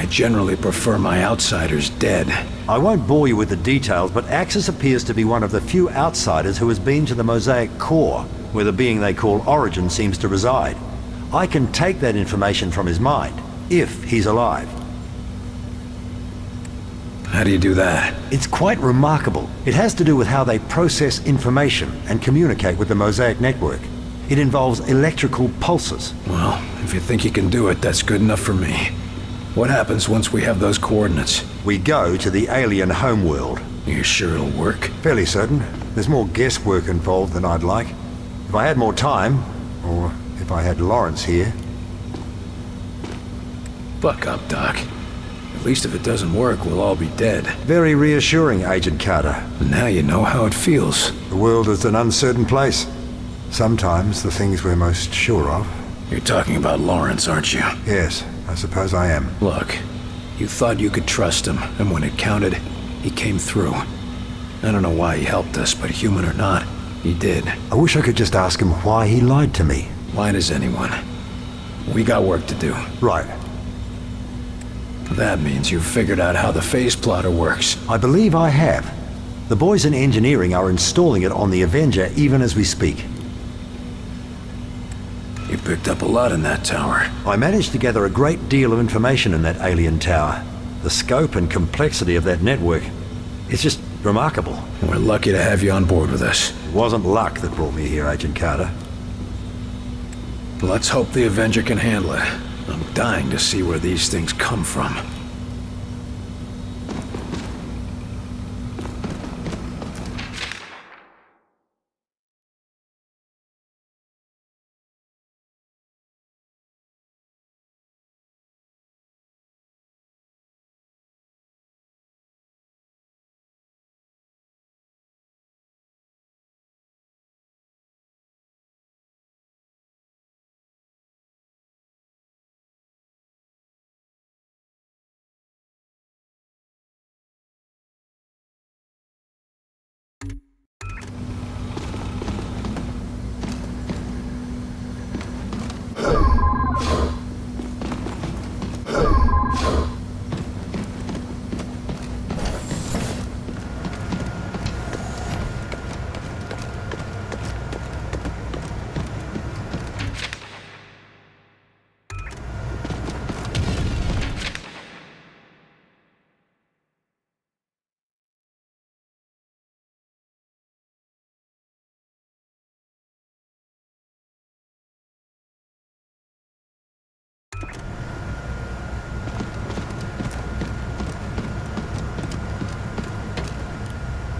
I generally prefer my outsiders dead. I won't bore you with the details, but Axis appears to be one of the few outsiders who has been to the Mosaic core, where the being they call Origin seems to reside. I can take that information from his mind, if he's alive. How do you do that? It's quite remarkable. It has to do with how they process information and communicate with the Mosaic network. It involves electrical pulses. Well, if you think you can do it, that's good enough for me. What happens once we have those coordinates? We go to the alien homeworld. You sure it'll work? Fairly certain. There's more guesswork involved than I'd like. If I had more time, or if I had Lawrence here. Buck up, Doc. At least if it doesn't work, we'll all be dead. Very reassuring, Agent Carter. Now you know how it feels. The world is an uncertain place. Sometimes the things we're most sure of. You're talking about Lawrence, aren't you? Yes, I suppose I am. Look, you thought you could trust him, and when it counted, he came through. I don't know why he helped us, but human or not, he did. I wish I could just ask him why he lied to me. Why does anyone? We got work to do. Right. That means you've figured out how the phase plotter works. I believe I have. The boys in engineering are installing it on the Avenger even as we speak. You picked up a lot in that tower. I managed to gather a great deal of information in that alien tower. The scope and complexity of that network, it's just remarkable. We're lucky to have you on board with us. It wasn't luck that brought me here, Agent Carter. Let's hope the Avenger can handle it. I'm dying to see where these things come from.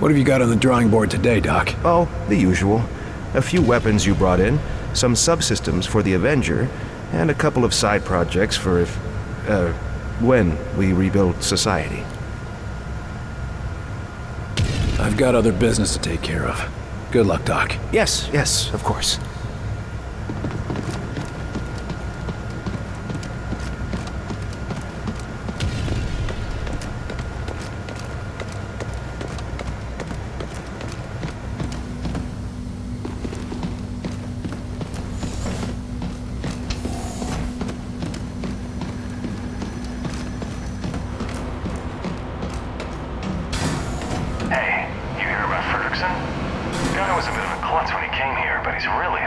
What have you got on the drawing board today, Doc? Oh, the usual. A few weapons you brought in, some subsystems for the Avenger, and a couple of side projects for when we rebuild society. I've got other business to take care of. Good luck, Doc. Yes, of course. Hey, you hear about Ferguson? The guy was a bit of a klutz when he came here, but he's really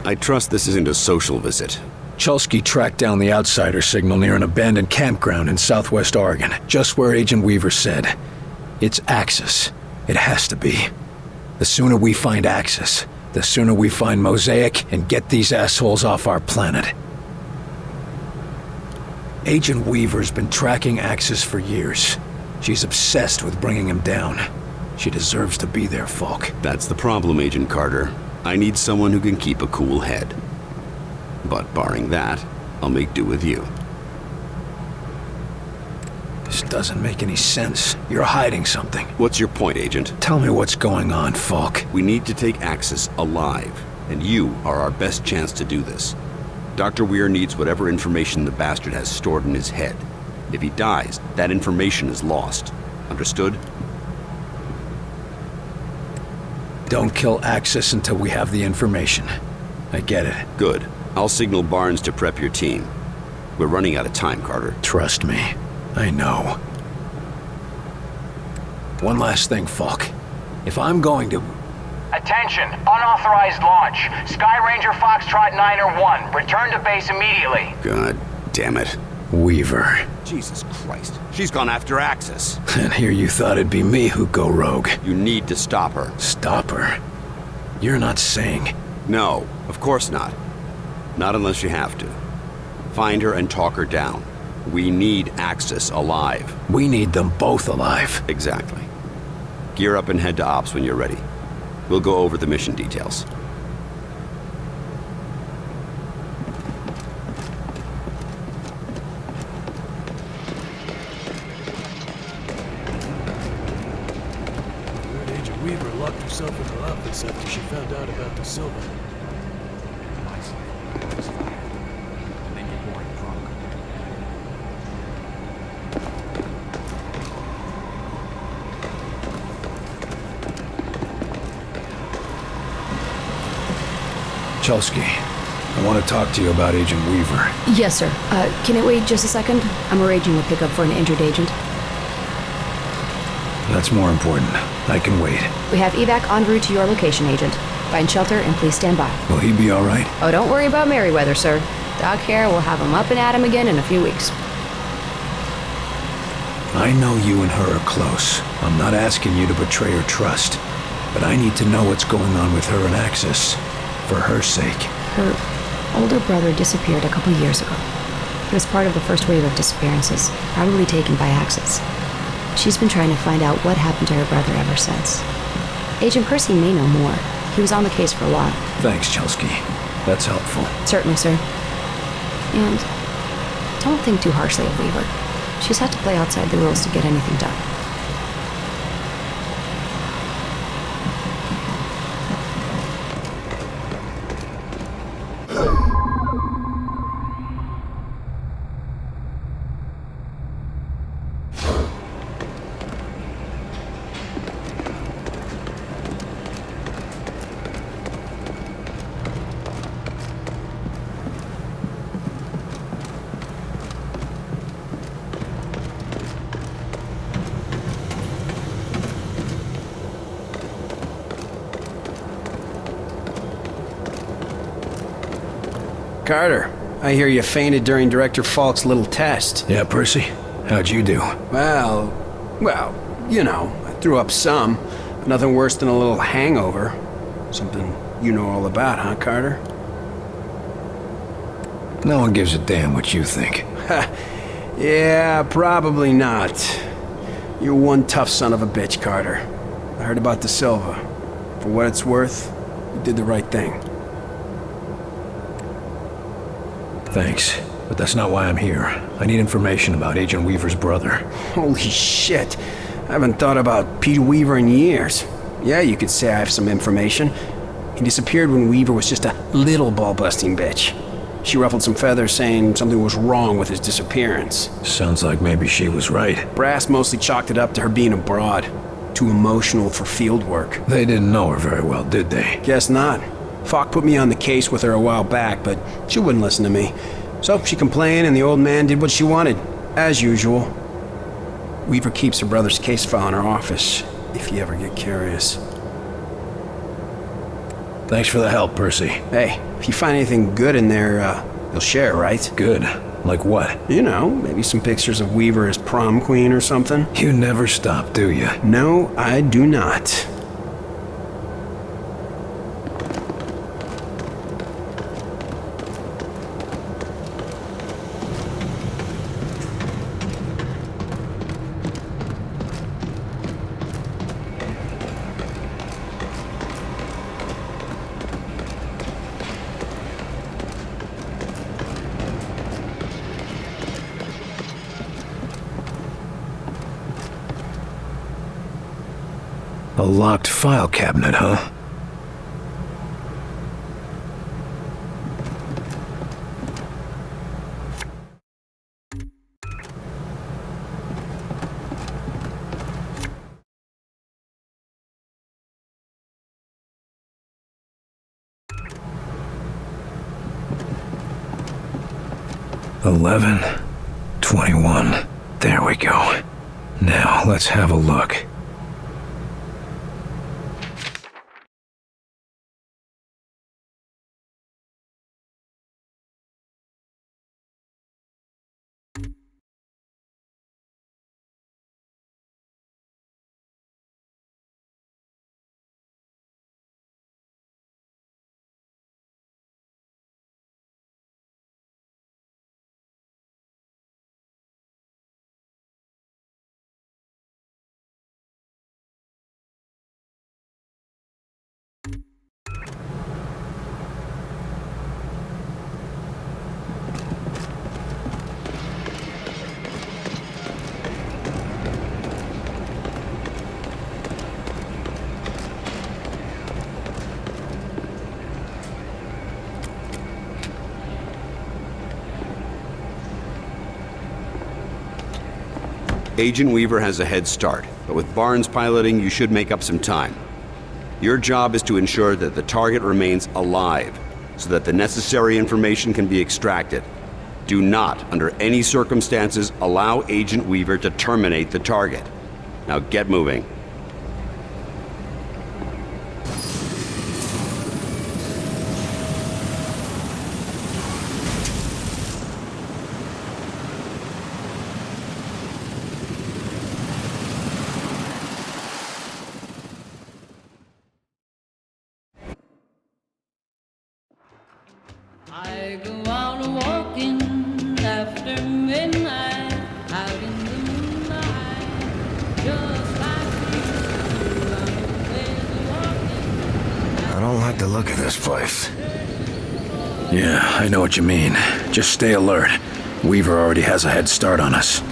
I trust this isn't a social visit. Chelsky tracked down the outsider signal near an abandoned campground in southwest Oregon, just where Agent Weaver said. It's Axis. It has to be. The sooner we find Axis, the sooner we find Mosaic and get these assholes off our planet. Agent Weaver's been tracking Axis for years. She's obsessed with bringing him down. She deserves to be there, Falk. That's the problem, Agent Carter. I need someone who can keep a cool head. But barring that, I'll make do with you. This doesn't make any sense. You're hiding something. What's your point, Agent? Tell me what's going on, Falk. We need to take Axis alive, and you are our best chance to do this. Dr. Weir needs whatever information the bastard has stored in his head. If he dies, that information is lost. Understood? Don't kill Axis until we have the information. I get it. Good. I'll signal Barnes to prep your team. We're running out of time, Carter. Trust me. I know. One last thing, Falk. If I'm going to... Attention! Unauthorized launch. Sky Ranger Foxtrot 9 1. Return to base immediately. God damn it. Weaver. Jesus Christ. She's gone after Axis. And here you thought it'd be me who'd go rogue. You need to stop her. Stop her? You're not saying... No, of course not. Not unless you have to. Find her and talk her down. We need Axis alive. We need them both alive. Exactly. Gear up and head to Ops when you're ready. We'll go over the mission details. Agent Weaver locked herself in her office after she found out about the Silva. Chelsky, I want to talk to you about Agent Weaver. Yes, sir. Can it wait just a second? I'm arranging a pickup for an injured agent. That's more important. I can wait. We have evac en route to your location, Agent. Find shelter and please stand by. Will he be all right? Oh, don't worry about Merryweather, sir. Doc Hare will have him up and at him again in a few weeks. I know you and her are close. I'm not asking you to betray her trust. But I need to know what's going on with her and Axis. For her sake. Her older brother disappeared a couple years ago. He was part of the first wave of disappearances, probably taken by Axis. She's been trying to find out what happened to her brother ever since. Agent Percy may know more. He was on the case for a while. Thanks, Chelsky. That's helpful. Certainly, sir. And don't think too harshly of Weaver. She's had to play outside the rules to get anything done. Carter, I hear you fainted during Director Falk's little test. Yeah, Percy? How'd you do? Well, you know, I threw up some, but nothing worse than a little hangover. Something you know all about, huh, Carter? No one gives a damn what you think. Yeah, probably not. You're one tough son of a bitch, Carter. I heard about the Silva. For what it's worth, you did the right thing. Thanks, but that's not why I'm here. I need information about Agent Weaver's brother. Holy shit. I haven't thought about Peter Weaver in years. Yeah, you could say I have some information. He disappeared when Weaver was just a little ball-busting bitch. She ruffled some feathers saying something was wrong with his disappearance. Sounds like maybe she was right. Brass mostly chalked it up to her being a broad. Too emotional for field work. They didn't know her very well, did they? Guess not. Falk put me on the case with her a while back, but she wouldn't listen to me. So she complained and the old man did what she wanted, as usual. Weaver keeps her brother's case file in her office, if you ever get curious. Thanks for the help, Percy. Hey, if you find anything good in there, you'll share, right? Good. Like what? You know, maybe some pictures of Weaver as prom queen or something. You never stop, do you? No, I do not. A locked file cabinet, huh? $11, $21. There we go. Now, let's have a look. Agent Weaver has a head start, but with Barnes piloting, you should make up some time. Your job is to ensure that the target remains alive, so that the necessary information can be extracted. Do not, under any circumstances, allow Agent Weaver to terminate the target. Now get moving. I go out walking after midnight, out in the moonlight, just like you. I don't like the look of this place. Yeah, I know what you mean. Just stay alert. Weaver already has a head start on us.